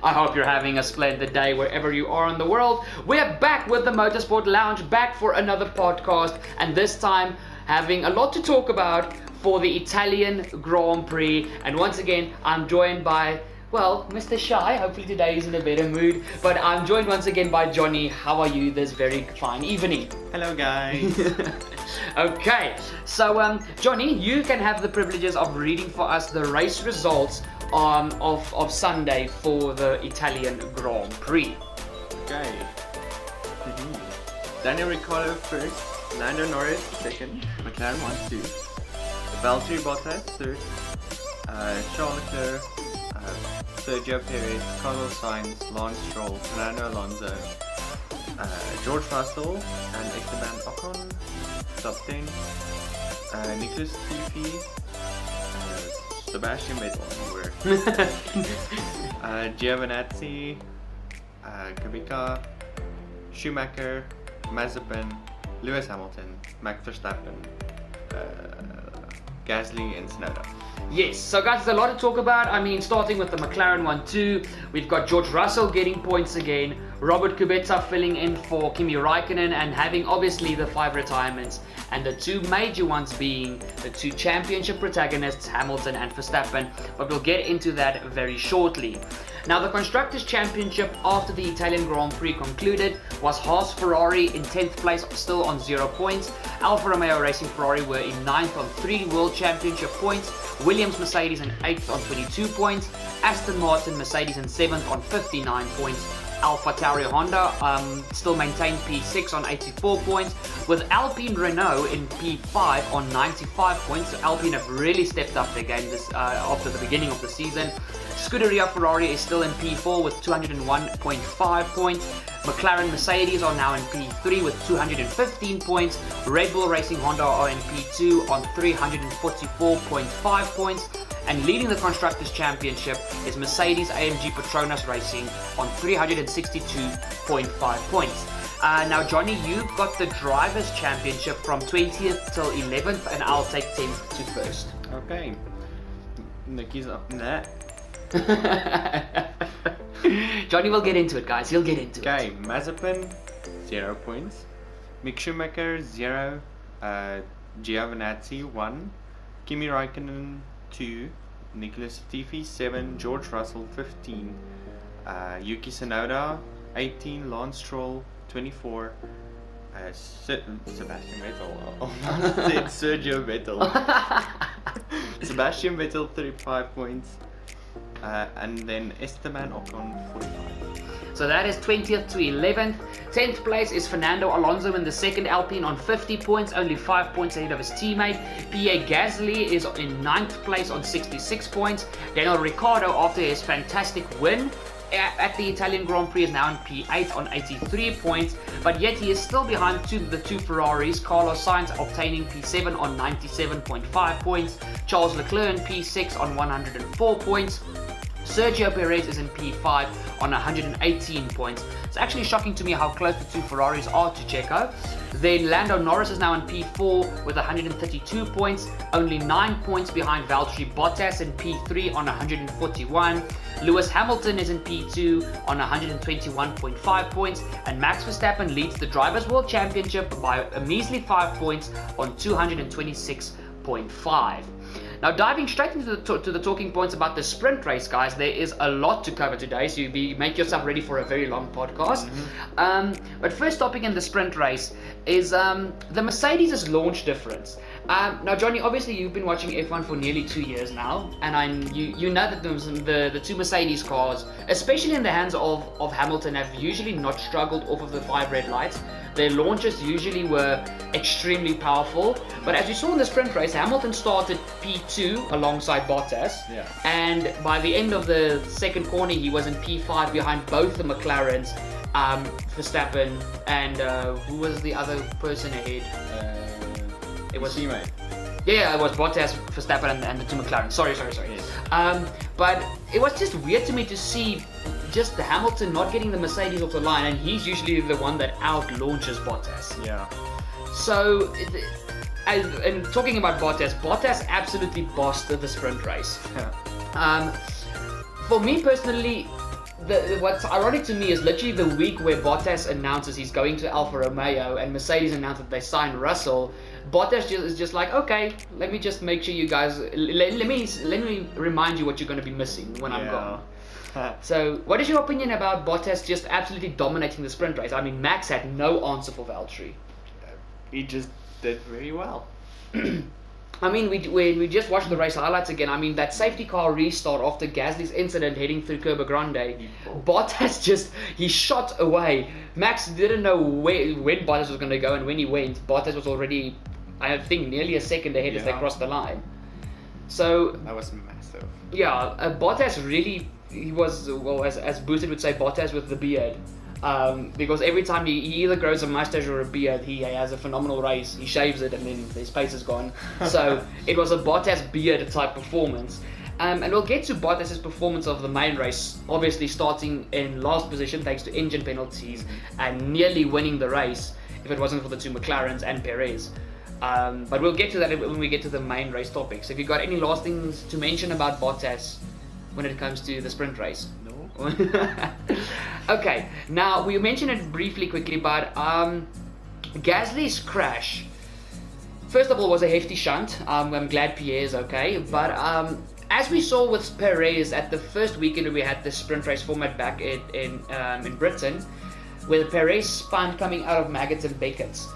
I hope you're having a splendid day wherever you are in the world. We're back with the Motorsport Lounge, back for another podcast, and this time having a lot to talk about for the Italian Grand Prix. And once again, I'm joined by, well, Mr. Shy. Hopefully today he's in a better mood. But I'm joined once again by Jonny. How are you this very fine evening? Hello, guys. Okay, so Jonny, you can have the privileges of reading for us the race results of Sunday for the Italian Grand Prix. Okay. Daniel Ricciardo first, Lando Norris second, McLaren 1-2, Valtteri Bottas third, Charles Leclerc, Sergio Perez, Carlos Sainz, Lance Stroll, Fernando Alonso, George Russell and Esteban Ocon, top 10, Nicholas Latifi, Sebastian Vettel, Giovinazzi, Kubica, Schumacher, Mazepin, Lewis Hamilton, Max Verstappen, Gasly and Tsunoda. Yes, so guys, there's a lot to talk about. I mean, starting with the McLaren 1-2, we've got George Russell getting points again, Robert Kubica filling in for Kimi Räikkönen and having obviously the 5 retirements, and the 2 major ones being the 2 championship protagonists, Hamilton and Verstappen, but we'll get into that very shortly. Now, the Constructors' Championship after the Italian Grand Prix concluded was Haas Ferrari in 10th place, still on 0 points. Alfa Romeo Racing Ferrari were in 9th on 3 World Championship points. Williams Mercedes in 8th on 22 points. Aston Martin Mercedes in 7th on 59 points. AlphaTauri Honda still maintained P6 on 84 points, with Alpine Renault in P5 on 95 points. So Alpine have really stepped up their game this after the beginning of the season. Scuderia Ferrari is still in P4 with 201.5 points. McLaren Mercedes are now in P3 with 215 points. Red Bull Racing Honda are in P2 on 344.5 points. And leading the Constructors' Championship is Mercedes AMG Petronas Racing on 362.5 points. Now, Jonny, you've got the Drivers' Championship from 20th till 11th, and I'll take 10th to 1st. Okay. Nicky's up there. Jonny will get into it, guys. He'll get into it. Okay, Mazepin, 0 points. Mick Schumacher, 0. Giovinazzi, 1. Kimi Räikkönen, 2. Nicholas Latifi, 7. George Russell, 15. Yuki Tsunoda, 18. Lance Stroll, 24. Sebastian Vettel. Almost said Sergio Vettel. Sebastian Vettel, 35 points. And then Esteban Ocon, 45. So that is 20th to 11th. 10th place is Fernando Alonso in the second Alpine on 50 points, only 5 points ahead of his teammate. Pierre Gasly is in 9th place on 66 points. Daniel Ricciardo, after his fantastic win at the Italian Grand Prix, is now in P8 on 83 points, but yet he is still behind the 2 Ferraris. Carlos Sainz obtaining P7 on 97.5 points. Charles Leclerc in P6 on 104 points. Sergio Perez is in P5 on 118 points. It's actually shocking to me how close the 2 Ferraris are to Checo. Then Lando Norris is now in P4 with 132 points, only 9 points behind Valtteri Bottas in P3 on 141. Lewis Hamilton is in P2 on 121.5 points, and Max Verstappen leads the Drivers' World Championship by a measly 5 points on 226.5. Now, diving straight into the talking points about the sprint race, guys, there is a lot to cover today, so make yourself ready for a very long podcast. But first topic in the sprint race is the Mercedes' launch difference. Now, Jonny, obviously you've been watching F1 for nearly 2 years now, and you know that the 2 Mercedes cars, especially in the hands of Hamilton, have usually not struggled off of the 5 red lights. Their launches usually were extremely powerful, but as you saw in the sprint race, Hamilton started P2 alongside Bottas, and by the end of the second corner he was in P5 behind both the McLarens, Verstappen, and who was the other person ahead? It was teammate. Yeah, it was Bottas, Verstappen, and the 2 McLaren. Sorry. Yes. But it was just weird to me to see just the Hamilton not getting the Mercedes off the line, and he's usually the one that out-launches Bottas. Yeah. So, and talking about Bottas absolutely bossed the sprint race. Yeah. For me personally, what's ironic to me is literally the week where Bottas announces he's going to Alfa Romeo and Mercedes announced that they signed Russell. Bottas is just like, okay, let me just make sure you guys, let me remind you what you're going to be missing when I'm gone. So, what is your opinion about Bottas just absolutely dominating the sprint race? I mean, Max had no answer for Valtteri. He just did very well. I mean, we just watched the race highlights again. I mean, that safety car restart after Gasly's incident heading through Curva Grande, Bottas he shot away. Max didn't know when Bottas was going to go, and when he went, Bottas was already, I think, nearly a second ahead as they crossed the line. So that was massive. Yeah, Bottas really, he was, well, as Boosted would say, Bottas with the beard. Because every time he either grows a mustache or a beard, he has a phenomenal race. He shaves it and then his pace is gone. So it was a Bottas beard type performance. And we'll get to Bottas' performance of the main race, obviously starting in last position thanks to engine penalties and nearly winning the race if it wasn't for the two McLarens and Perez. But we'll get to that when we get to the main race topics. Have you got any last things to mention about Bottas when it comes to the sprint race? Okay, now we mentioned it briefly quickly, but Gasly's crash, first of all, was a hefty shunt. I'm glad Pierre's okay, but as we saw with Perez at the first weekend we had the sprint race format back in Britain, where Perez spun coming out of Maggots and Beckett's.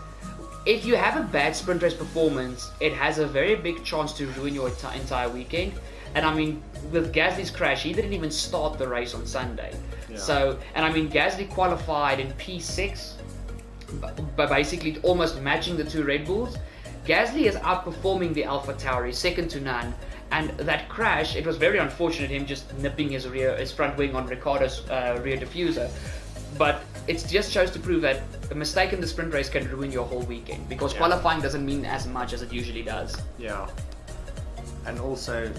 If you have a bad sprint race performance, it has a very big chance to ruin your entire weekend. And I mean, with Gasly's crash, he didn't even start the race on Sunday. Yeah. So, and I mean, Gasly qualified in P6, but basically almost matching the two Red Bulls. Gasly is outperforming the AlphaTauri, second to none. And that crash, it was very unfortunate, him just nipping his front wing on Ricciardo's rear diffuser. But it just shows to prove that a mistake in the sprint race can ruin your whole weekend, because qualifying doesn't mean as much as it usually does. Yeah. And also,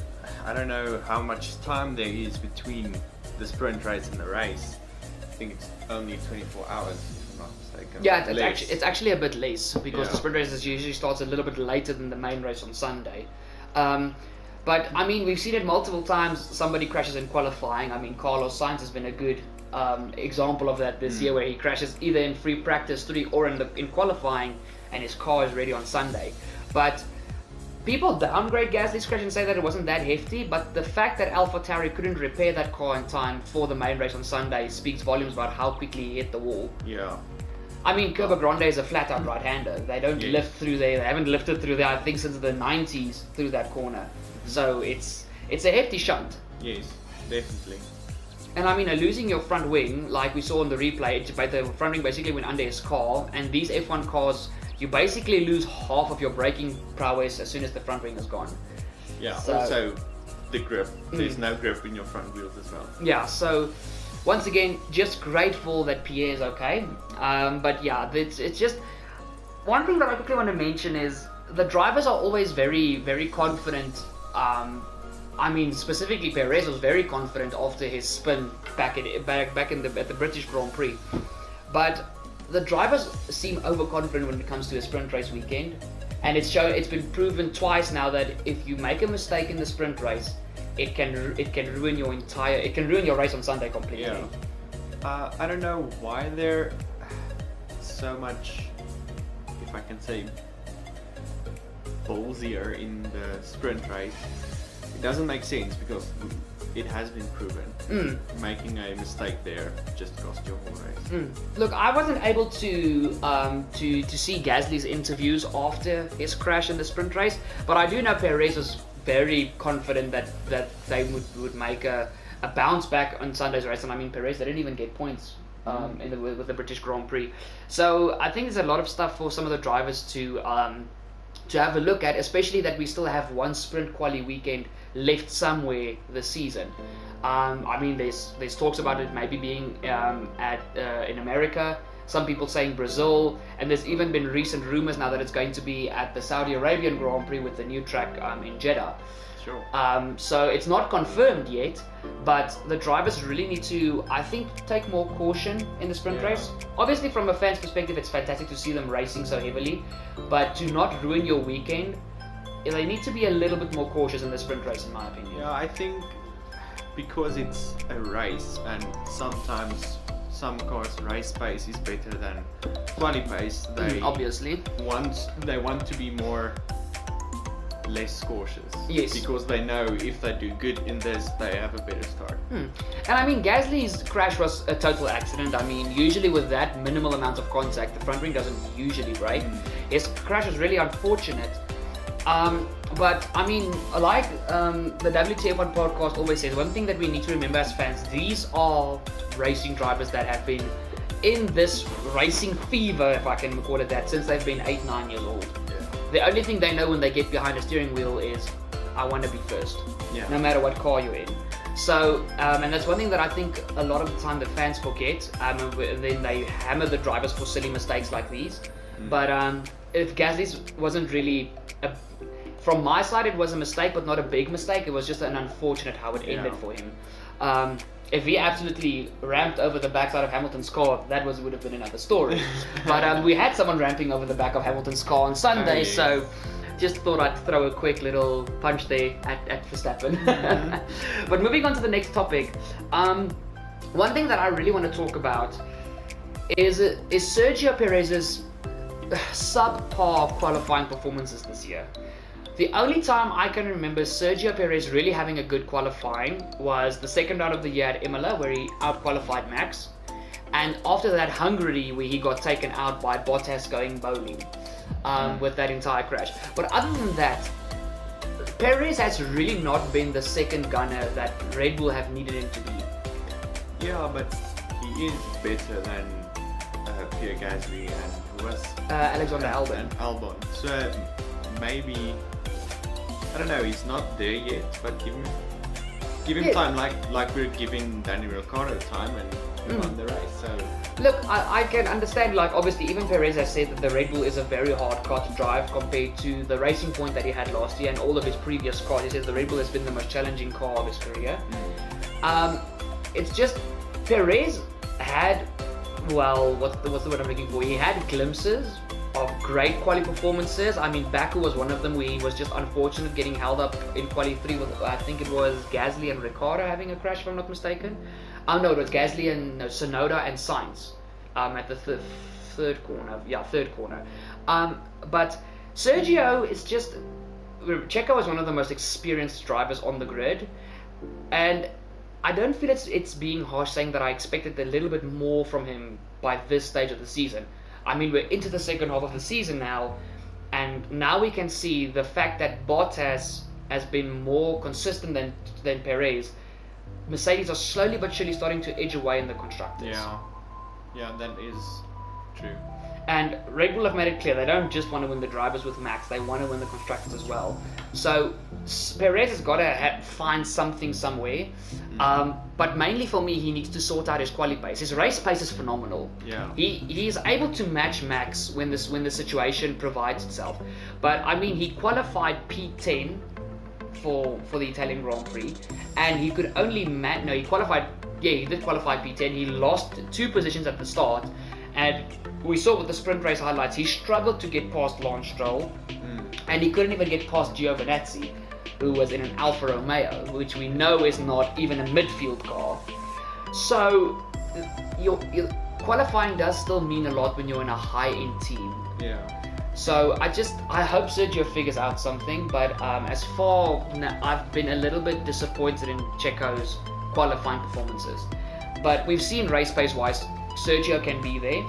I don't know how much time there is between the sprint race and the race. I think it's only 24 hours, if I'm not mistaken. Yeah, it's actually a bit less, because the sprint race usually starts a little bit later than the main race on Sunday. But I mean, we've seen it multiple times. Somebody crashes in qualifying. I mean, Carlos Sainz has been a good example of that this year, where he crashes either in free practice 3 or in qualifying, and his car is ready on Sunday. But people downgrade Gasly's crash and say that it wasn't that hefty, but the fact that AlphaTauri couldn't repair that car in time for the main race on Sunday speaks volumes about how quickly he hit the wall. Yeah. I mean, Curva Grande is a flat-out right-hander. They don't lift through there. They haven't lifted through there, I think, since the 90s through that corner. So it's a hefty shunt. Yes, definitely. And I mean, losing your front wing, like we saw in the replay, the front wing basically went under his car, and these F1 cars, you basically lose half of your braking prowess as soon as the front wing is gone. Yeah, so, also the grip. There's no grip in your front wheels as well. Yeah, so once again, just grateful that Pierre is okay. But yeah, it's just one thing that I quickly want to mention is the drivers are always very, very confident. I mean, specifically Perez was very confident after his spin back at the British Grand Prix. But the drivers seem overconfident when it comes to a sprint race weekend, and it's been proven twice now that if you make a mistake in the sprint race, it can ruin your race on Sunday completely. Yeah. I don't know why they're so much, if I can say, ballsier in the sprint race. It doesn't make sense, because it has been proven. Making a mistake there just cost your whole race. Look, I wasn't able to see Gasly's interviews after his crash in the sprint race, but I do know Perez was very confident that they would make a bounce back on Sunday's race. And I mean, Perez, they didn't even get points with the British Grand Prix. So I think there's a lot of stuff for some of the drivers to have a look at, especially that we still have one sprint quali weekend left somewhere this season. I mean, there's talks about it maybe being in America. Some people saying Brazil, and there's even been recent rumors now that it's going to be at the Saudi Arabian Grand Prix with the new track in Jeddah. Sure. So it's not confirmed yet, but the drivers really need to, I think, take more caution in the sprint race. Obviously, from a fan's perspective, it's fantastic to see them racing so heavily, but to not ruin your weekend, they need to be a little bit more cautious in the sprint race, in my opinion. Yeah, I think because it's a race, and sometimes some cars race pace is better than quali pace. They obviously want to be less cautious. Yes. Because they know if they do good in this, they have a better start. And I mean, Gasly's crash was a total accident. I mean, usually with that minimal amount of contact, the front ring doesn't usually break. His crash was really unfortunate. But I mean, like the WTF1 podcast always says, one thing that we need to remember as fans, these are racing drivers that have been in this racing fever, if I can call it that, since they've been 8-9 years old. The only thing they know when they get behind a steering wheel is, I want to be first, no matter what car you're in. So, and that's one thing that I think a lot of the time the fans forget, and then they hammer the drivers for silly mistakes like these. But if Gasly's wasn't really, from my side it was a mistake, but not a big mistake. It was just an unfortunate how it ended for him. If he absolutely ramped over the backside of Hamilton's car, that would have been another story. But we had someone ramping over the back of Hamilton's car on Sunday, so just thought I'd throw a quick little punch there at Verstappen. But moving on to the next topic, one thing that I really want to talk about is Sergio Perez's subpar qualifying performances this year. The only time I can remember Sergio Perez really having a good qualifying was the second round of the year at Imola, where he out-qualified Max. And after that, Hungary, where he got taken out by Bottas going bowling with that entire crash. But other than that, Perez has really not been the second gunner that Red Bull have needed him to be. Yeah, but he is better than Pierre Gasly and who was Alexander Albon. So maybe, I don't know, he's not there yet, but give him time, like we're giving Danny Ricciardo time, and he won the race. So look, I can understand, like, obviously even Perez has said that the Red Bull is a very hard car to drive compared to the Racing Point that he had last year and all of his previous cars. He says the Red Bull has been the most challenging car of his career. It's just Perez had, well, what's the word I'm looking for? He had glimpses of great quali performances. I mean, Baku was one of them where he was just unfortunate getting held up in quali 3 with, I think it was Gasly and Ricciardo having a crash, if I'm not mistaken. No, it was Gasly and Tsunoda and Sainz at the third corner. Yeah, third corner. But Sergio is just, Checo is one of the most experienced drivers on the grid, and I don't feel it's being harsh saying that I expected a little bit more from him by this stage of the season. I mean, we're into the second half of the season now, and now we can see the fact that Bottas has been more consistent than Perez. Mercedes are slowly but surely starting to edge away in the constructors. Yeah, that is true. And Red Bull have made it clear they don't just want to win the drivers with Max, they want to win the constructors as well. So Perez has got to find something somewhere. But mainly for me, he needs to sort out his quali pace. His race pace is phenomenal. Yeah. He is able to match Max when the situation provides itself. But I mean, he qualified P10 for the Italian Grand Prix, and he could only he qualified. Yeah, he did qualify P10. He lost 2 positions at the start, and we saw with the sprint race highlights, he struggled to get past Lance Stroll, and he couldn't even get past Giovinazzi, who was in an Alfa Romeo, which we know is not even a midfield car. So your qualifying does still mean a lot when you're in a high-end team. Yeah. So I hope Sergio figures out something, but as far I've been a little bit disappointed in Checo's qualifying performances. But we've seen race pace wise, Sergio can be there,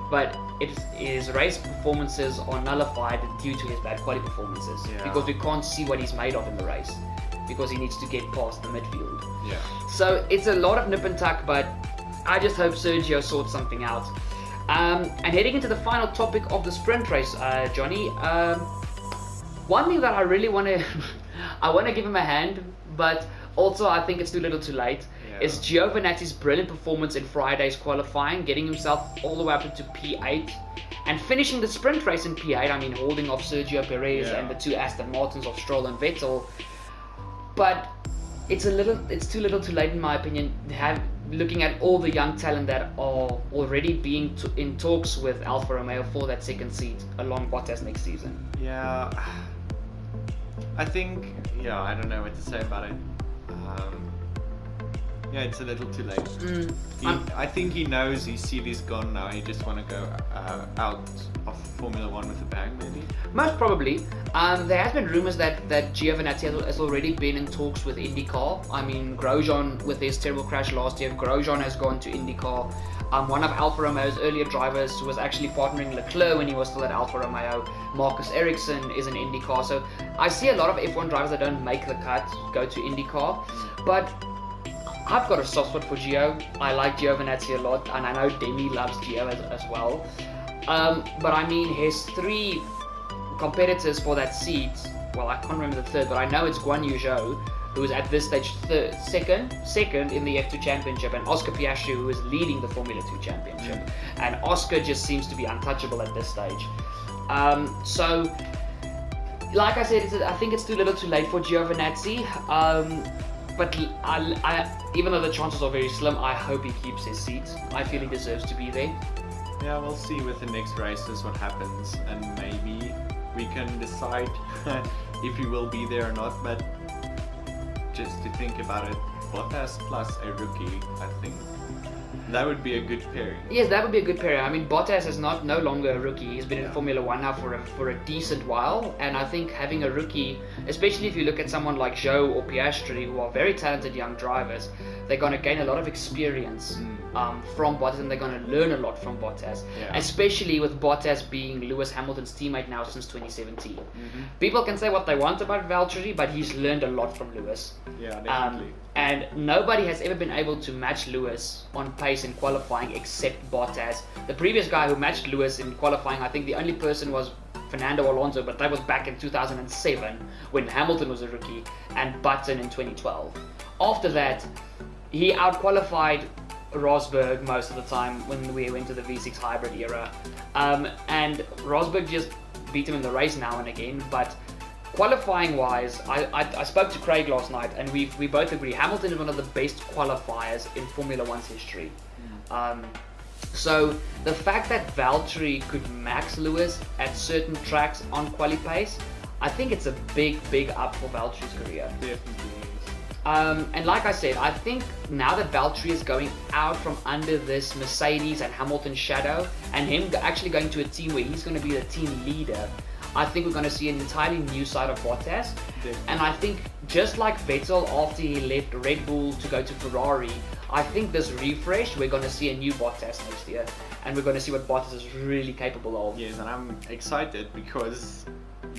but his race performances are nullified due to his bad quality performances, because we can't see what he's made of in the race, because he needs to get past the midfield. Yeah. So it's a lot of nip and tuck, but I just hope Sergio sorts something out. And heading into the final topic of the sprint race, Jonny, one thing that I really want to I want to give him a hand, but also I think it's too little too late, is Giovinazzi's brilliant performance in Friday's qualifying, getting himself all the way up into P8 and finishing the sprint race in P8. I mean, holding off Sergio Perez and the 2 Aston Martins of Stroll and Vettel. But it's too little too late in my opinion, looking at all the young talent that are already being in talks with Alfa Romeo for that second seat along Bottas next season. Yeah, I think, I don't know what to say about it. Yeah, it's a little too late. Mm. I think he knows his CV's gone now. He just want to go out of Formula One with a bang, maybe. Most probably. There has been rumours that Giovinazzi has already been in talks with IndyCar. I mean, Grosjean, with his terrible crash last year, Grosjean has gone to IndyCar. One of Alfa Romeo's earlier drivers who was actually partnering Leclerc when he was still at Alfa Romeo, Marcus Ericsson, is in IndyCar. So I see a lot of F1 drivers that don't make the cut go to IndyCar. But I've got a soft spot for Gio. I like Giovinazzi a lot, and I know Demi loves Gio as well. But I mean, his 3 competitors for that seat, well, I can't remember the third, but I know it's Guan Yu Zhou, who is at this stage second in the F2 Championship, and Oscar Piastri, who is leading the Formula 2 Championship. And Oscar just seems to be untouchable at this stage. So, like I said, I think it's too little too late for Giovinazzi. But even though the chances are very slim, I hope he keeps his seat. I feel he deserves to be there. Yeah, we'll see with the next races what happens, and maybe we can decide if he will be there or not. But just to think about it, Bottas plus a rookie, I think that would be a good pairing. Yes, that would be a good pairing. I mean, Bottas is no longer a rookie. He's been in Formula One now for a decent while, and I think having a rookie, especially if you look at someone like Zhou or Piastri, who are very talented young drivers, they're going to gain a lot of experience from Bottas, and they're going to learn a lot from Bottas, especially with Bottas being Lewis Hamilton's teammate now since 2017. People can say what they want about Valtteri, but he's learned a lot from Lewis. Yeah, definitely. And nobody has ever been able to match Lewis on pace in qualifying except Bottas. The previous guy who matched Lewis in qualifying, I think the only person was Fernando Alonso, but that was back in 2007 when Hamilton was a rookie, and Button in 2012. After that, he outqualified Rosberg most of the time when we went to the V6 hybrid era. And Rosberg just beat him in the race now and again, but qualifying wise, I spoke to Craig last night, and we both agree Hamilton is one of the best qualifiers in Formula One's history. So the fact that Valtteri could max Lewis at certain tracks on quali pace, I think it's a big up for Valtteri's career. Definitely. And like I said, I think now that Valtteri is going out from under this Mercedes and Hamilton shadow, and him actually going to a team where he's going to be the team leader, I think we're going to see an entirely new side of Bottas. Definitely. And I think just like Vettel after he left Red Bull to go to Ferrari, I think this refresh, we're going to see a new Bottas next year, and we're going to see what Bottas is really capable of. Yes, and I'm excited because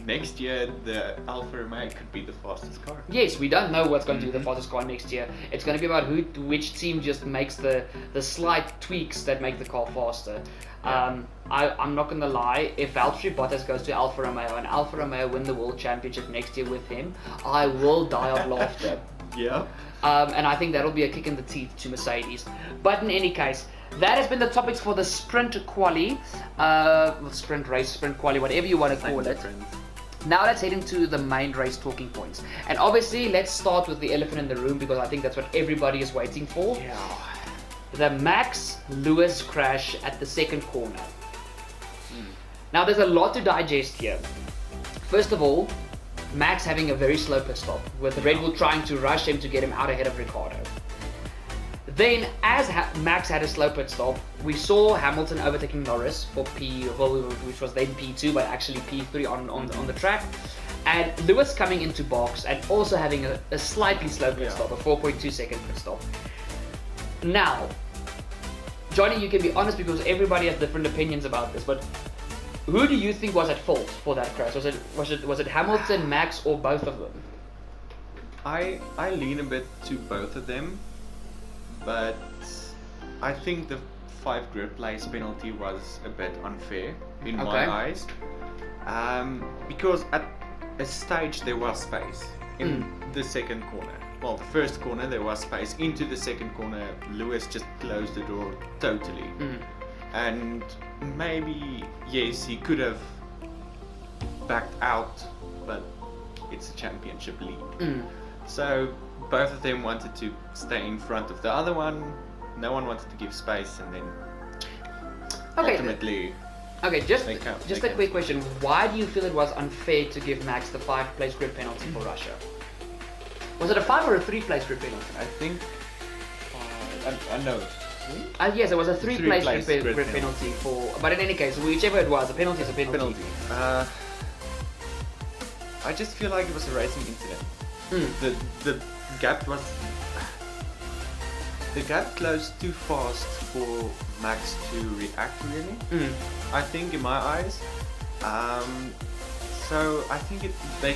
next year the Alfa Romeo could be the fastest car. Yes, we don't know what's going to be the fastest car next year. It's going to be about which team just makes the slight tweaks that make the car faster. I'm not going to lie, if Valtteri Bottas goes to Alfa Romeo and Alfa Romeo win the World Championship next year with him, I will die of laughter. Yeah. And I think that'll be a kick in the teeth to Mercedes. But in any case, that has been the topics for the sprint quali, sprint race, sprint quali, whatever you want to call it. Now let's head into the main race talking points. And obviously, let's start with the elephant in the room, because I think that's what everybody is waiting for. Yeah. The Max Lewis crash at the second corner. Now there's a lot to digest here. First of all, Max having a very slow pit stop, with Red Bull trying to rush him to get him out ahead of Ricciardo. Then, as Max had a slow pit stop, we saw Hamilton overtaking Norris for which was then P2, but actually P3 on the track. And Lewis coming into box and also having a slightly slow pit stop, a 4.2 second pit stop. Now, Johnny, you can be honest because everybody has different opinions about this, but who do you think was at fault for that crash? Was it Hamilton, Max, or both of them? I lean a bit to both of them, but I think the 5 grip place penalty was a bit unfair in my eyes, because at a stage there was space in the second corner. Well, the first corner there was space. Into the second corner, Lewis just closed the door totally. And maybe, yes, he could have backed out, but it's a championship lead. So both of them wanted to stay in front of the other one. No one wanted to give space, and then ultimately... Okay, just a quick question. Why do you feel it was unfair to give Max the 5-place grip penalty for Russia? Was it a 5 or a 3-place grip penalty? I think I know. Yes, it was a three-place grid grid penalty for. But in any case, whichever it was, a penalty is a penalty. I just feel like it was a racing incident. The gap was. The gap closed too fast for Max to react, really. I think, in my eyes. So I think they.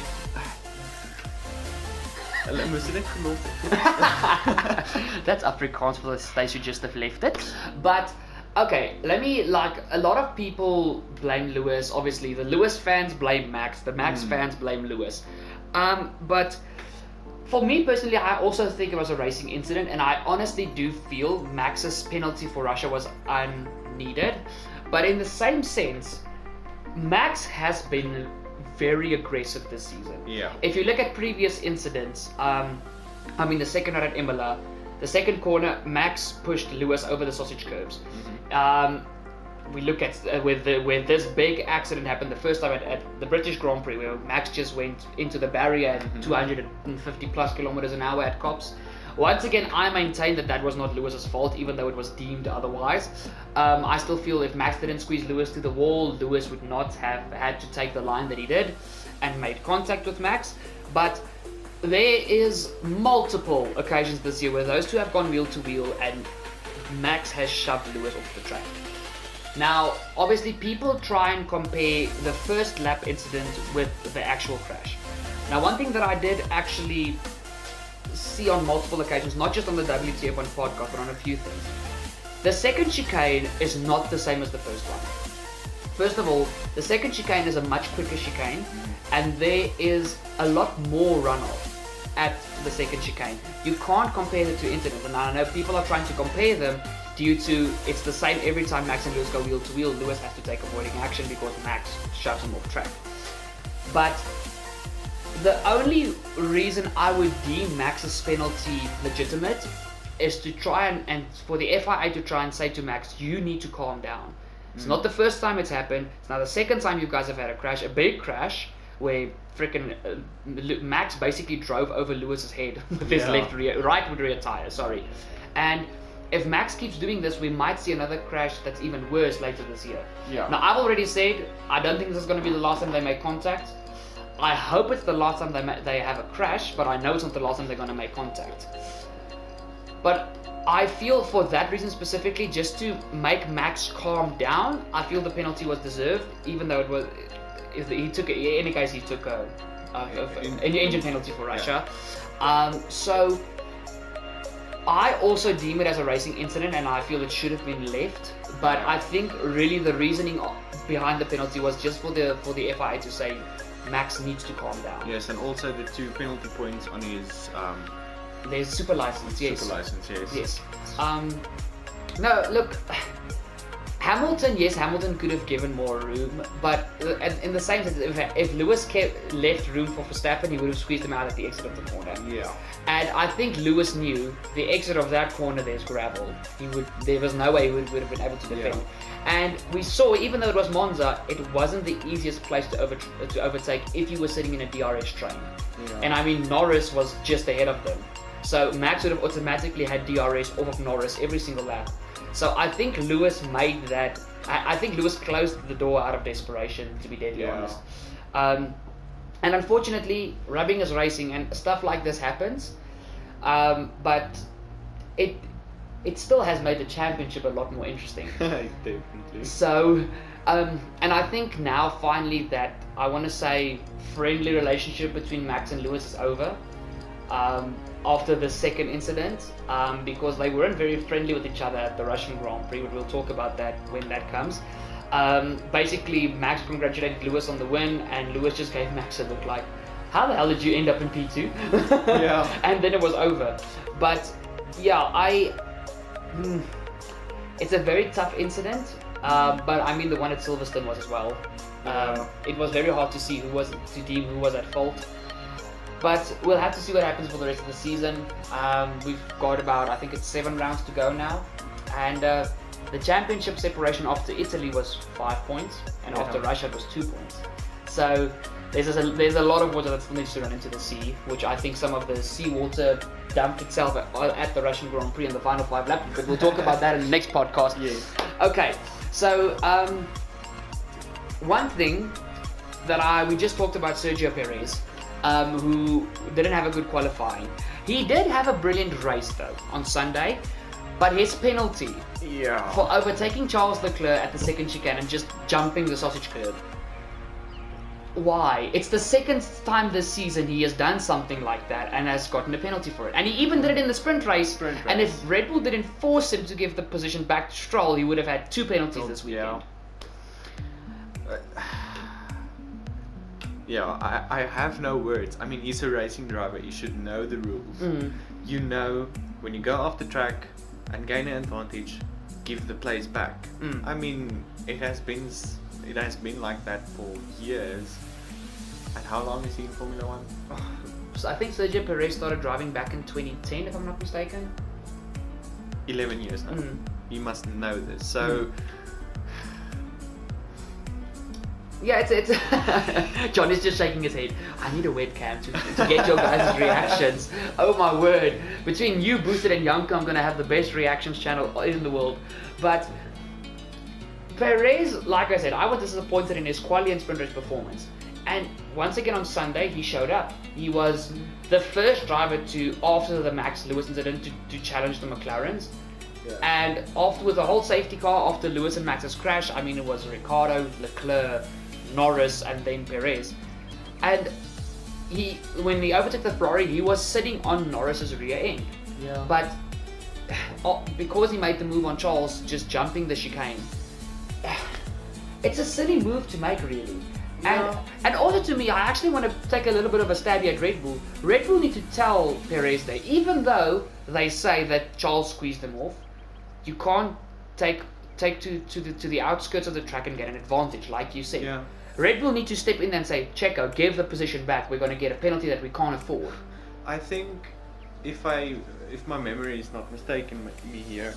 That's Afrikaans for they should just have left it. But okay, a lot of people blame Lewis. Obviously, the Lewis fans blame Max. The Max fans blame Lewis. But for me personally, I also think it was a racing incident, and I honestly do feel Max's penalty for Russia was unneeded. But in the same sense, Max has been very aggressive this season. Yeah. If you look at previous incidents, the second run at Imola, the second corner, Max pushed Lewis over the sausage curbs. We look at where this big accident happened the first time at the British Grand Prix, where Max just went into the barrier at 250 plus kilometers an hour at Cops. Once again, I maintain that was not Lewis's fault, even though it was deemed otherwise. I still feel if Max didn't squeeze Lewis to the wall, Lewis would not have had to take the line that he did and made contact with Max. But there is multiple occasions this year where those two have gone wheel to wheel and Max has shoved Lewis off the track. Now, obviously, people try and compare the first lap incident with the actual crash. Now, one thing that I did actually see on multiple occasions, not just on the WTF1 podcast, but on a few things. The second chicane is not the same as the first one. First of all, the second chicane is a much quicker chicane, and there is a lot more runoff at the second chicane. You can't compare the two incidents, and I know people are trying to compare them due to it's the same every time Max and Lewis go wheel to wheel. Lewis has to take avoiding action because Max shoves him off track. But the only reason I would deem Max's penalty legitimate is to try and for the FIA to try and say to Max, you need to calm down. It's not the first time it's happened. It's now the second time you guys have had a crash, a big crash, where freaking Max basically drove over Lewis's head with his right rear tire. Sorry, and if Max keeps doing this, we might see another crash that's even worse later this year. Yeah. Now, I've already said I don't think this is going to be the last time they make contact. I hope it's the last time they have a crash, but I know it's not the last time they're going to make contact. But I feel for that reason specifically, just to make Max calm down, I feel the penalty was deserved, even though it was. He took it. In any case, he took an engine penalty for Russia. So I also deem it as a racing incident, and I feel it should have been left. But I think really the reasoning behind the penalty was just for the FIA to say Max needs to calm down. Yes, and also the 2 penalty points on his. There's super license. Yes. Super license. Yes. Yes. No, look. Hamilton could have given more room, but in the same sense, if Lewis left room for Verstappen, he would have squeezed him out at the exit of the corner. Yeah. And I think Lewis knew the exit of that corner. There's gravel. There was no way he would have been able to defend. Yeah. And we saw, even though it was Monza, it wasn't the easiest place to overtake if you were sitting in a DRS train. Yeah. And I mean, Norris was just ahead of them, so Max would have automatically had DRS off of Norris every single lap. So I think Lewis made that. I think Lewis closed the door out of desperation, to be deadly honest. And unfortunately, rubbing is racing, and stuff like this happens. But it still has made the championship a lot more interesting. Definitely. So, and I think now finally that I want to say friendly relationship between Max and Lewis is over. After the second incident, because they weren't very friendly with each other at the Russian Grand Prix, but we'll talk about that when that comes. Basically, Max congratulated Lewis on the win, and Lewis just gave Max a look like, how the hell did you end up in P2? Yeah. And then it was over. But yeah, it's a very tough incident, but I mean the one at Silverstone was as well. It was very hard to see who was at fault. But we'll have to see what happens for the rest of the season. We've got about, I think it's 7 rounds to go now. And the championship separation after Italy was 5 points, and after Russia it was 2 points. So there's a lot of water that still needs to run into the sea, which I think some of the seawater dumped itself at the Russian Grand Prix in the final 5 laps, but we'll talk about that in the next podcast. Yes. Okay, so one thing that we just talked about Sergio Perez, who didn't have a good qualifying. He did have a brilliant race though on Sunday, but his penalty for overtaking Charles Leclerc at the second chicane and just jumping the sausage curb. Why? It's the second time this season he has done something like that and has gotten a penalty for it. And he even did it in the sprint race. And if Red Bull didn't force him to give the position back to Stroll, he would have had 2 penalties this weekend. I have no words. I mean, he's a racing driver. You should know the rules. You know, when you go off the track and gain an advantage, give the place back. I mean, it has been like that for years. And how long is he in Formula 1? So I think Sergio Perez started driving back in 2010, if I'm not mistaken. 11 years now. You must know this. So. Yeah, it's Johnny's just shaking his head. I need a webcam to get your guys' reactions. Oh my word. Between you, Boosted, and Janco, I'm going to have the best reactions channel in the world. But Perez, like I said, I was disappointed in his quali and sprint race performance. And once again on Sunday, he showed up. He was the first driver to, after the Max Lewis incident, to challenge the McLarens. Yeah. And after, with the whole safety car, after Lewis and Max's crash, I mean, it was Ricciardo, Leclerc, Norris, and then Perez. And when he overtook the Ferrari, he was sitting on Norris's rear end. Yeah. But because he made the move on Charles, just jumping the chicane, it's a silly move to make, really. Yeah. And also, to me, I actually want to take a little bit of a stab at Red Bull. Red Bull need to tell Perez that even though they say that Charles squeezed them off, you can't take to the outskirts of the track and get an advantage, like you said. Yeah. Red Bull need to step in and say, Checo, give the position back. We're going to get a penalty that we can't afford. I think, if my memory is not mistaken me here,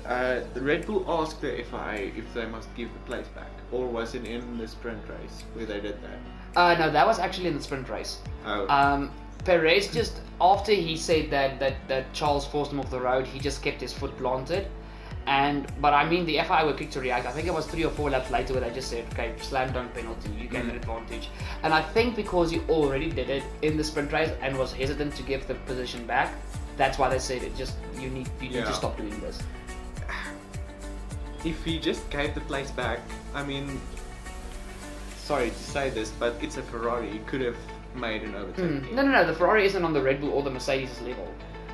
the Red Bull asked the FIA if they must give the place back, or was it in the sprint race where they did that? No, that was actually in the sprint race. Oh. Perez just, after he said that Charles forced him off the road, he just kept his foot planted. But I mean, the FIA were quick to react. I think it was 3 or 4 laps later where they just said, okay, slam dunk penalty, you gain an advantage. And I think because he already did it in the sprint race and was hesitant to give the position back, that's why they said you need to stop doing this. If he just gave the place back, I mean, sorry to say this, but it's a Ferrari. He could have made an overtaking. No, the Ferrari isn't on the Red Bull or the Mercedes level.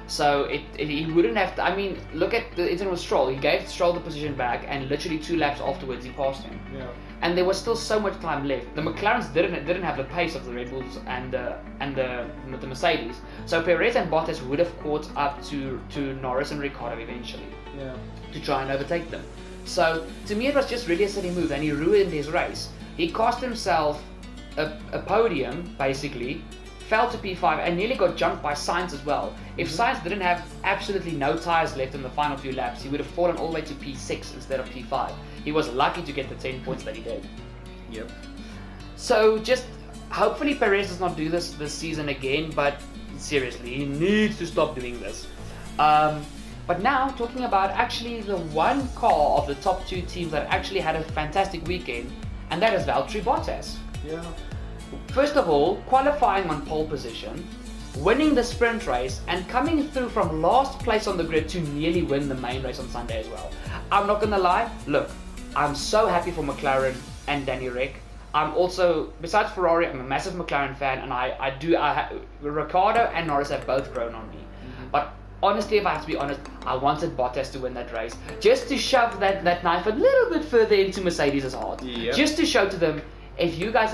So he wouldn't have to. I mean, look at the incident with Stroll. He gave Stroll the position back, and literally 2 laps afterwards, he passed him. Yeah. And there was still so much time left. The McLarens didn't have the pace of the Red Bulls and the Mercedes. So Perez and Bottas would have caught up to Norris and Ricciardo eventually. Yeah. To try and overtake them. So to me, it was just really a silly move, and he ruined his race. He cost himself a podium, basically. Fell to P5 and nearly got jumped by Sainz as well. If Sainz didn't have absolutely no tyres left in the final few laps, he would have fallen all the way to P6 instead of P5. He was lucky to get the 10 points that he did. Yep. So just hopefully Perez does not do this season again, but seriously, he needs to stop doing this. But now, talking about actually the one car of the top 2 teams that actually had a fantastic weekend, and that is Valtteri Bottas. Yeah. First of all, qualifying on pole position, winning the sprint race, and coming through from last place on the grid to nearly win the main race on Sunday as well. I'm not gonna lie, look, I'm so happy for McLaren and Danny Rick. I'm also, besides Ferrari, I'm a massive McLaren fan, and Ricciardo and Norris have both grown on me. But honestly, if I have to be honest, I wanted Bottas to win that race, just to shove that knife a little bit further into Mercedes' heart. Yep. Just to show to them, if you guys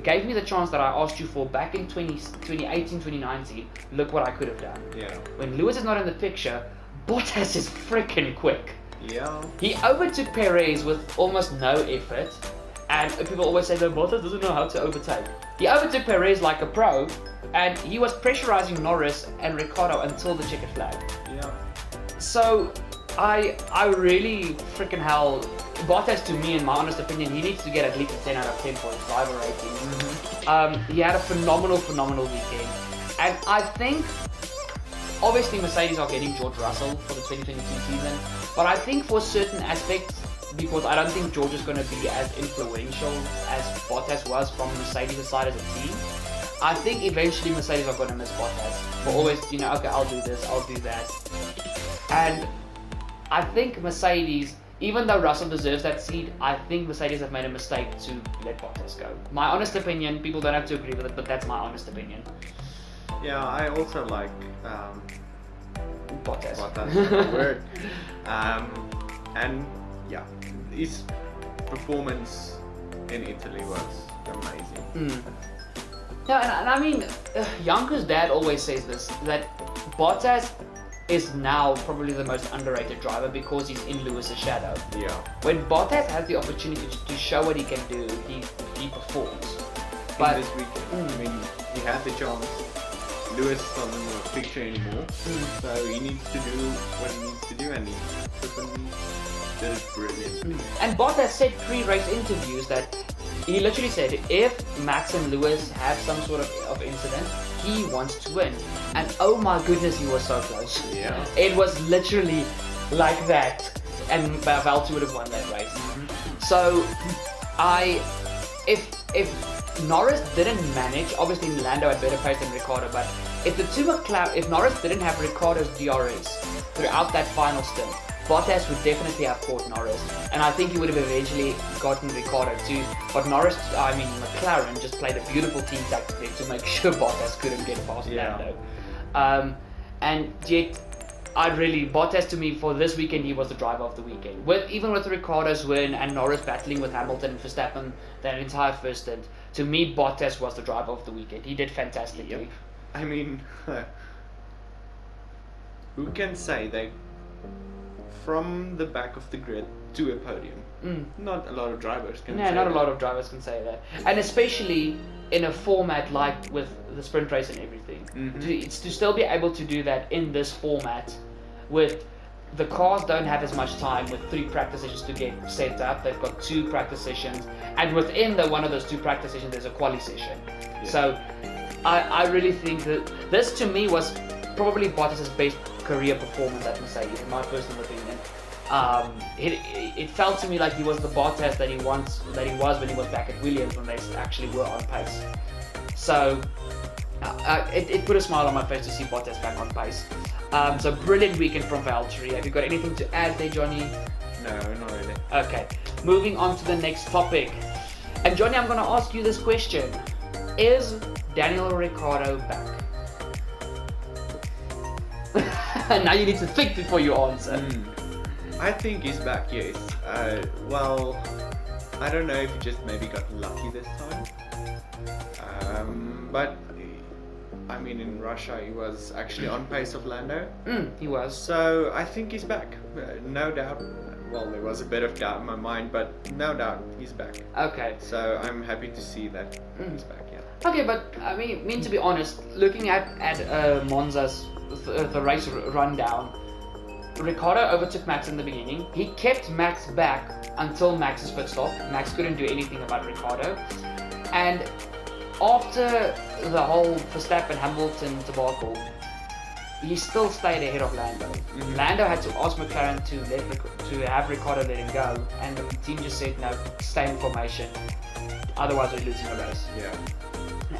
gave me the chance that I asked you for back in 2018, 2019, look what I could have done. Yeah. When Lewis is not in the picture, Bottas is freaking quick. Yeah. He overtook Perez with almost no effort, and people always say that Bottas doesn't know how to overtake. He overtook Perez like a pro, and he was pressurizing Norris and Ricciardo until the checkered flag. Yeah. So, I really freaking hell. Bottas, to me, in my honest opinion, he needs to get at least a 10 out of 10 for his driver rating. He had a phenomenal weekend, and I think obviously Mercedes are getting George Russell for the 2022 season, but I think for certain aspects, because I don't think George is going to be as influential as Bottas was from Mercedes' side as a team. I think eventually Mercedes are going to miss Bottas for always, okay, I'll do this, I'll do that. And I think Mercedes, even though Russell deserves that seat, I think Mercedes have made a mistake to let Bottas go. My honest opinion, people don't have to agree with it, but that's my honest opinion. Yeah, I also like Bottas. Bottas, word. And yeah, his performance in Italy was amazing. Yeah, and I mean, Janco's dad always says this, that Bottas is now probably the most underrated driver because he's in Lewis's shadow. Yeah. When Bottas has the opportunity to show what he can do, he performs. But this weekend, I mean, he had the chance. Lewis doesn't in the picture anymore, so he needs to do what he needs to do, and he certainly did it brilliantly. And Bottas said pre-race interviews that he literally said if Max and Lewis have some sort of incident, he wants to win. And oh my goodness, he was so close. Yeah. It was literally like that, and Valtteri would have won that race. So, if Norris didn't manage, obviously Lando had better pace than Ricciardo, but if Norris didn't have Ricciardo's DRS throughout that final stint, Bottas would definitely have caught Norris, and I think he would have eventually gotten Ricciardo too. But McLaren just played a beautiful team tactic to make sure Bottas couldn't get past Lando. And yet, Bottas to me for this weekend, he was the driver of the weekend. Even with Ricciardo's win and Norris battling with Hamilton and Verstappen that entire first stint, to me Bottas was the driver of the weekend. He did fantastically. Yep. I mean, who can say they from the back of the grid to a podium? Not a lot of drivers can say that. No, not a lot of drivers can say that. And especially in a format like with the sprint race and everything. It's to still be able to do that in this format with the cars don't have as much time with 3 practice sessions to get set up. They've got 2 practice sessions, and within one of those 2 practice sessions there's a quali session. Yeah. So I really think that this to me was probably Bottas' best career performance at Mercedes, in my personal opinion. It felt to me like he was the Bottas that he was when he was back at Williams when they actually were on pace. So it put a smile on my face to see Bottas back on pace. So brilliant weekend from Valtteri. Have you got anything to add there, Jonny? No, not really. Okay, moving on to the next topic. And Jonny, I'm going to ask you this question: is Daniel Ricciardo back? Now you need to think before you answer. I think he's back, yes. Well, I don't know if he just maybe got lucky this time. But, I mean, in Russia he was actually on pace of Lando. He was. So, I think he's back. No doubt. Well, there was a bit of doubt in my mind, but no doubt he's back. Okay. So, I'm happy to see that he's back, yeah. Okay, but, I mean to be honest, looking at Monza's the race rundown, Ricciardo overtook Max in the beginning. He kept Max back until Max's pit stop. Max couldn't do anything about Ricciardo. And after the whole Verstappen-Hamilton debacle, he still stayed ahead of Lando. Lando had to ask McLaren to have Ricciardo let him go, and the team just said, no, stay in formation, otherwise we're losing the race. Yeah.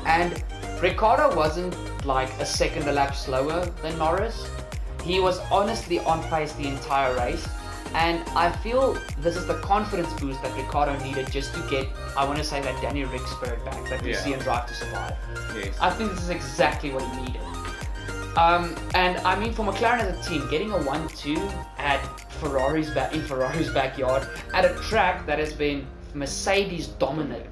And Ricciardo wasn't like a second a lap slower than Norris. He was honestly on pace the entire race, and I feel this is the confidence boost that Ricciardo needed just to get, I want to say, that Danny Rick spirit back that we see in Drive to Survive. Yes. I think this is exactly what he needed. And I mean, for McLaren as a team, getting a 1-2 at Ferrari's backyard at a track that has been Mercedes dominated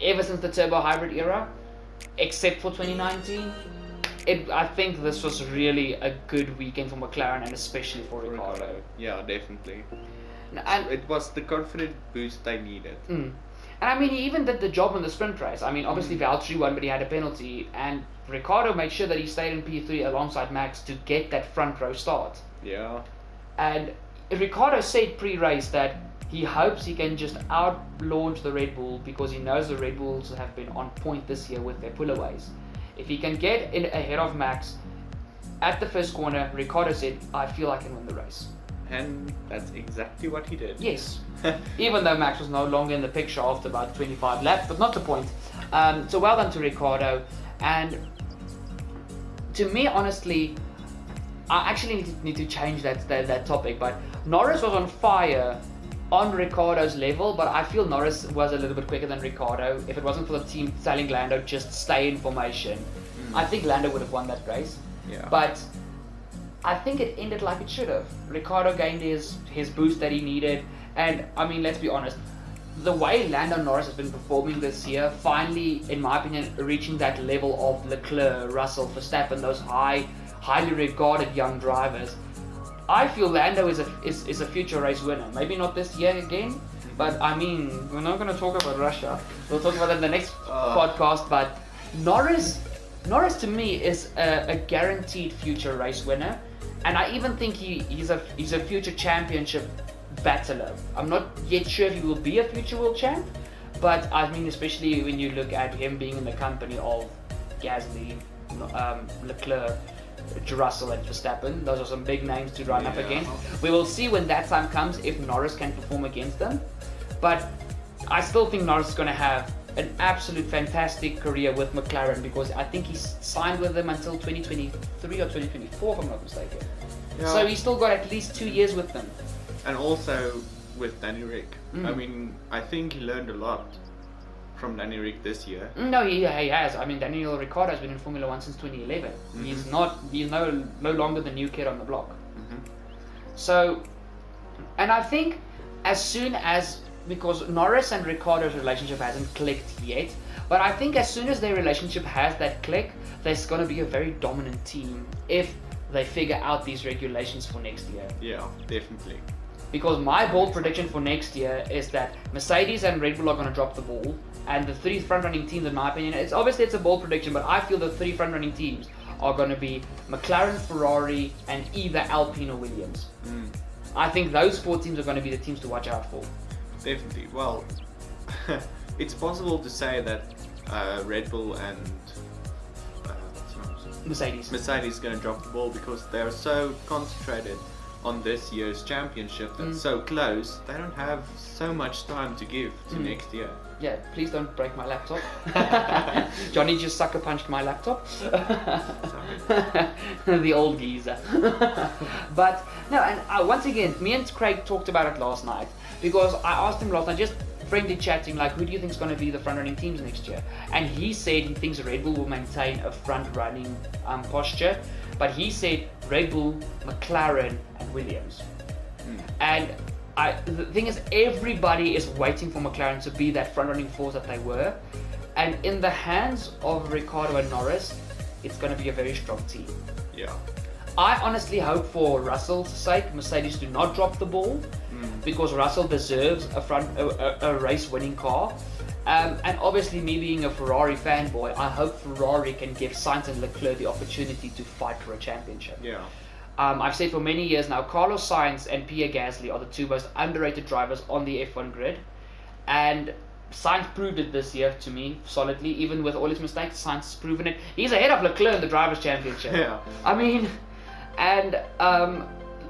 ever since the turbo hybrid era, except for 2019. I think this was really a good weekend for McLaren, and especially for Ricciardo. Yeah, definitely. And it was the confidence boost they needed. And I mean, he even did the job in the sprint race. I mean, obviously Valtteri won, but he had a penalty, and Ricciardo made sure that he stayed in P3 alongside Max to get that front row start. Yeah. And Ricciardo said pre-race that he hopes he can just out-launch the Red Bull because he knows the Red Bulls have been on point this year with their pullaways. If he can get in ahead of Max at the first corner, Ricciardo said, I feel I can win the race. And that's exactly what he did. Yes. Even though Max was no longer in the picture after about 25 laps, but not the point. So well done to Ricciardo. And to me, honestly, I actually need to change that topic. But Norris was on fire on Ricciardo's level, but I feel Norris was a little bit quicker than Ricciardo. If it wasn't for the team telling Lando just stay in formation, I think Lando would have won that race. Yeah. But I think it ended like it should have. Ricciardo gained his boost that he needed, and I mean, let's be honest, the way Lando Norris has been performing this year, finally, in my opinion, reaching that level of Leclerc, Russell, Verstappen, those highly regarded young drivers, I feel Lando is a future race winner. Maybe not this year again, but I mean, we're not going to talk about Russia. We'll talk about that in the next podcast. But Norris to me is a guaranteed future race winner, and I even think he's a future championship battler. I'm not yet sure if he will be a future world champ, but I mean, especially when you look at him being in the company of Gasly, Leclerc, Russell and Verstappen. Those are some big names to run up against. We will see when that time comes if Norris can perform against them. But I still think Norris is going to have an absolute fantastic career with McLaren because I think he's signed with them until 2023 or 2024 if I'm not mistaken. Yeah. So he's still got at least 2 years with them. And also with Danny Rick. I mean, I think he learned a lot from Danny Rick this year. No, he has. I mean, Daniel Ricciardo has been in Formula 1 since 2011. He's no longer the new kid on the block. So, and I think as soon as, because Norris and Ricciardo's relationship hasn't clicked yet, but I think as soon as their relationship has that click, there's going to be a very dominant team if they figure out these regulations for next year. Yeah, definitely. Because my bold prediction for next year is that Mercedes and Red Bull are going to drop the ball, and the three front-running teams, in my opinion, it's a bold prediction, but I feel the three front-running teams are going to be McLaren, Ferrari, and either Alpine or Williams. I think those four teams are going to be the teams to watch out for. Definitely. Well, it's possible to say that Red Bull and Mercedes is going to drop the ball because they're so concentrated on this year's championship that's so close. They don't have so much time to give to next year. Yeah, please don't break my laptop. Jonny just sucker punched my laptop. The old geezer. But no, and once again, me and Craig talked about it last night because I asked him last night, just friendly chatting, like, who do you think is going to be the front-running teams next year? And he said he thinks Red Bull will maintain a front-running posture, but he said Red Bull, McLaren, and Williams. And the thing is, everybody is waiting for McLaren to be that front-running force that they were, and in the hands of Ricciardo and Norris, it's going to be a very strong team. Yeah. I honestly hope for Russell's sake, Mercedes do not drop the ball, because Russell deserves a race-winning car. And obviously, me being a Ferrari fanboy, I hope Ferrari can give Sainz and Leclerc the opportunity to fight for a championship. Yeah. I've said for many years now, Carlos Sainz and Pierre Gasly are the two most underrated drivers on the F1 grid. And Sainz proved it this year to me solidly, even with all his mistakes. Sainz has proven it. He's ahead of Leclerc in the Drivers' Championship. Yeah. I mean, and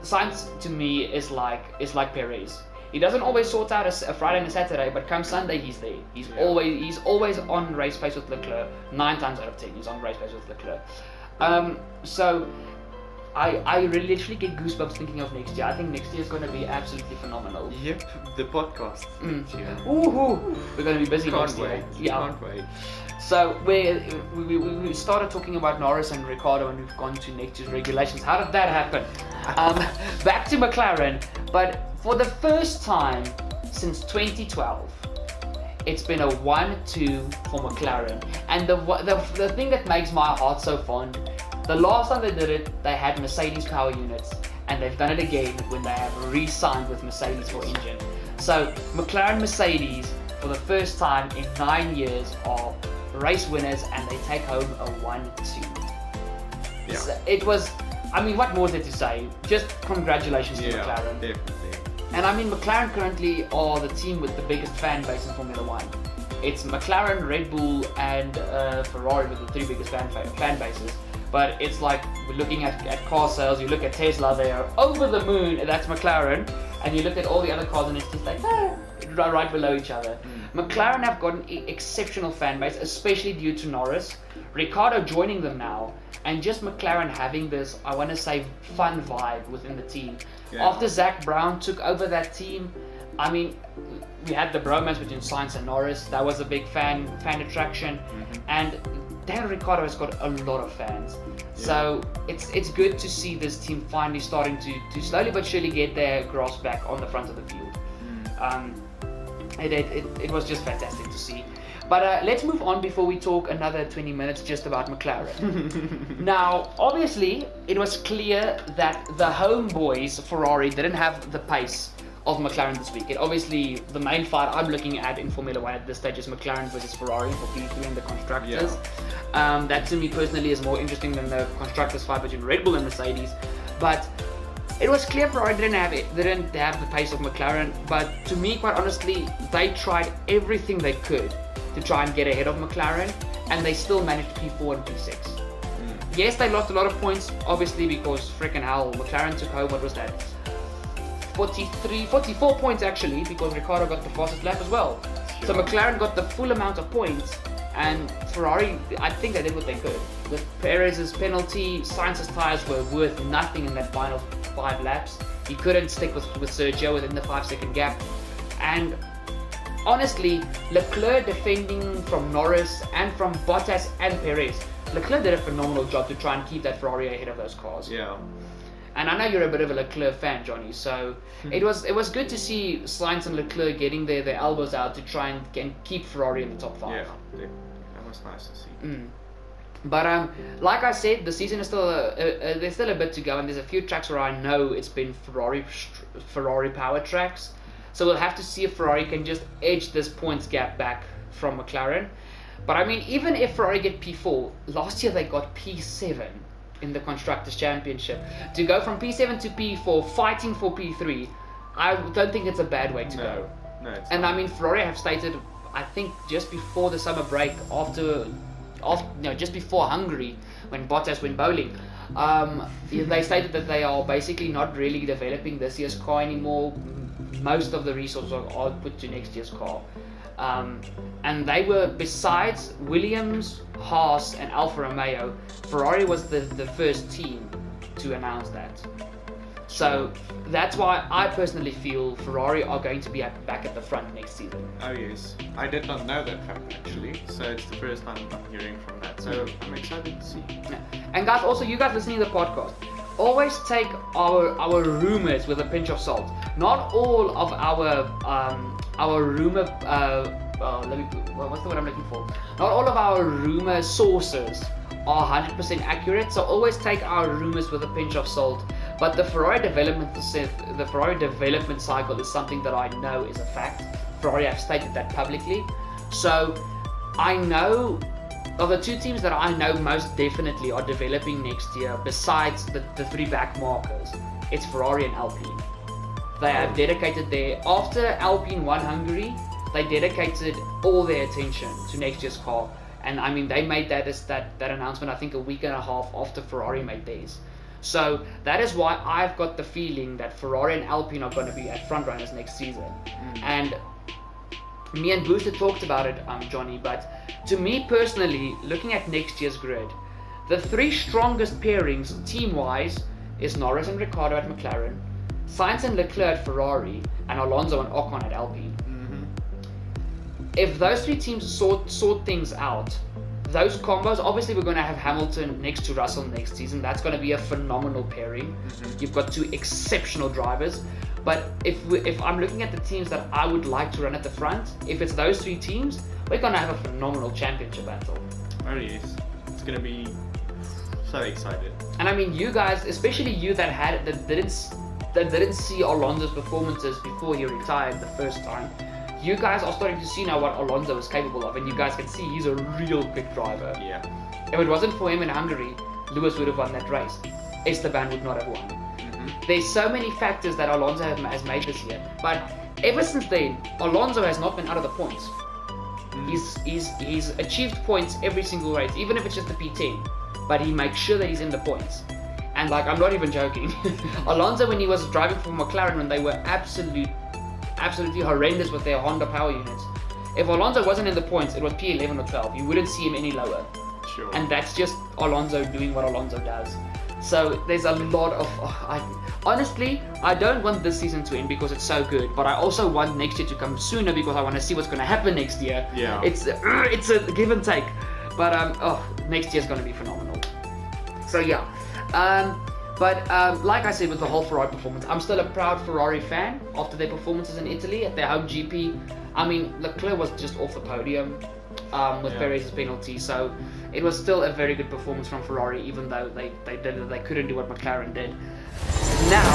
Sainz to me is like Perez. He doesn't always sort out a Friday and a Saturday, but come Sunday he's there. He's always on race pace with Leclerc. 9 times out of 10 he's on race pace with Leclerc. So I really literally get goosebumps thinking of next year. I think next year is going to be absolutely phenomenal. Yep, the podcast. Ooh, we're going to be busy next year. Can't wait. So we started talking about Norris and Ricciardo, and we've gone to next year's regulations. How did that happen? Back to McLaren, but for the first time since 2012, it's been a 1-2 for McLaren. And the thing that makes my heart so fond, the last time they did it, they had Mercedes power units, and they've done it again when they have re-signed with Mercedes for engine. So McLaren Mercedes for the first time in 9 years, are race winners and they take home a 1-2. Yeah. So it was, I mean, what more is there to say? Just congratulations to McLaren. Definitely. And I mean, McLaren currently are the team with the biggest fan base in Formula 1. It's McLaren, Red Bull, and Ferrari with the 3 biggest fan bases. But it's like, we're looking at car sales, you look at Tesla, they are over the moon, and that's McLaren. And you look at all the other cars and it's just like, right below each other. McLaren have got an exceptional fan base, especially due to Norris. Ricciardo joining them now, and just McLaren having this, I want to say, fun vibe within the team. Yeah. After Zach Brown took over that team, I mean, we had the bromance between Sainz and Norris. That was a big fan attraction, and Daniel Ricciardo has got a lot of fans. So it's good to see this team finally starting to slowly but surely get their grasp back on the front of the field. It was just fantastic to see. But let's move on before we talk another 20 minutes just about McLaren. Now, obviously, it was clear that the homeboys, Ferrari, didn't have the pace of McLaren this week. obviously, the main fight I'm looking at in Formula 1 at this stage is McLaren versus Ferrari for P3 and the constructors. That to me personally is more interesting than the constructors fight between Red Bull and Mercedes. But it was clear Ferrari didn't have the pace of McLaren, but to me, quite honestly, they tried everything they could to try and get ahead of McLaren, and they still managed P4 and P6. Yes, they lost a lot of points, obviously, because freaking hell, McLaren took home, what was that? 44 points actually, because Ricciardo got the fastest lap as well. So McLaren got the full amount of points, and Ferrari, I think they did what they could. With Perez's penalty, Sainz's tyres were worth nothing in that final 5 laps. He couldn't stick with Sergio within the 5-second gap. And honestly, Leclerc defending from Norris and from Bottas and Perez. Leclerc did a phenomenal job to try and keep that Ferrari ahead of those cars. Yeah. And I know you're a bit of a Leclerc fan, Jonny, so it was good to see Sainz and Leclerc getting their elbows out to try and keep Ferrari in the top 5. Yeah, that was nice to see. But like I said, the season is still there's still a bit to go, and there's a few tracks where I know it's been Ferrari power tracks. So we'll have to see if Ferrari can just edge this points gap back from McLaren. But I mean, even if Ferrari get P4, last year they got P7 in the Constructors' Championship. To go from P7 to P4, fighting for P3, I don't think it's a bad way to go. No, it's and not. I mean, Ferrari have stated, I think just before the summer break, just before Hungary, when Bottas went bowling, they stated that they are basically not really developing this year's car anymore. Most of the resources are put to next year's car. And they were, besides Williams, Haas and Alfa Romeo, Ferrari was the first team to announce that. So that's why I personally feel Ferrari are going to be back at the front next season. Oh yes, I did not know that fact actually, so it's the first time I'm hearing from that, so I'm excited to see. Yeah. And guys, also you guys listening to the podcast, always take our rumors with a pinch of salt. Not all of our rumor what's the word I'm looking for? Not all of our rumor sources are 100% accurate, so always take our rumors with a pinch of salt. But the Ferrari development cycle is something that I know is a fact. Ferrari have stated that publicly. So I know of the 2 teams that I know most definitely are developing next year, besides the 3 back markers, it's Ferrari and Alpine. They have dedicated after Alpine won Hungary, they dedicated all their attention to next year's car. And I mean, they made that announcement, I think, a week and a half after Ferrari made theirs. So that is why I've got the feeling that Ferrari and Alpine are going to be at front runners next season. And me and Booster talked about it, Jonny, but to me personally, looking at next year's grid, the 3 strongest pairings team-wise is Norris and Ricciardo at McLaren, Sainz and Leclerc at Ferrari, and Alonso and Ocon at Alpine. If those 3 teams sort things out, those combos, obviously we're going to have Hamilton next to Russell next season. That's going to be a phenomenal pairing. You've got 2 exceptional drivers. But if I'm looking at the teams that I would like to run at the front, if it's those 3 teams, we're going to have a phenomenal championship battle. Oh yes, it's going to be so excited. And I mean, you guys, especially you that didn't see Alonso's performances before he retired the first time, you guys are starting to see now what Alonso is capable of, and you guys can see he's a real quick driver. Yeah. If it wasn't for him in Hungary, Lewis would have won that race. Esteban would not have won. There's so many factors that Alonso has made this year, but ever since then, Alonso has not been out of the points. He's achieved points every single race, even if it's just the P10, but he makes sure that he's in the points. And like, I'm not even joking. Alonso, when he was driving for McLaren, when they were absolutely horrendous with their Honda power units, if Alonso wasn't in the points, it was P11 or 12. You wouldn't see him any lower. Sure. And that's just Alonso doing what Alonso does. So there's a lot of... honestly, I don't want this season to end because it's so good, but I also want next year to come sooner because I want to see what's going to happen next year. Yeah. It's a give and take. But next year's going to be phenomenal. So yeah. But like I said with the whole Ferrari performance, I'm still a proud Ferrari fan after their performances in Italy at their home GP. I mean, Leclerc was just off the podium with Perez's penalty, so it was still a very good performance from Ferrari, even though they couldn't do what McLaren did. Now,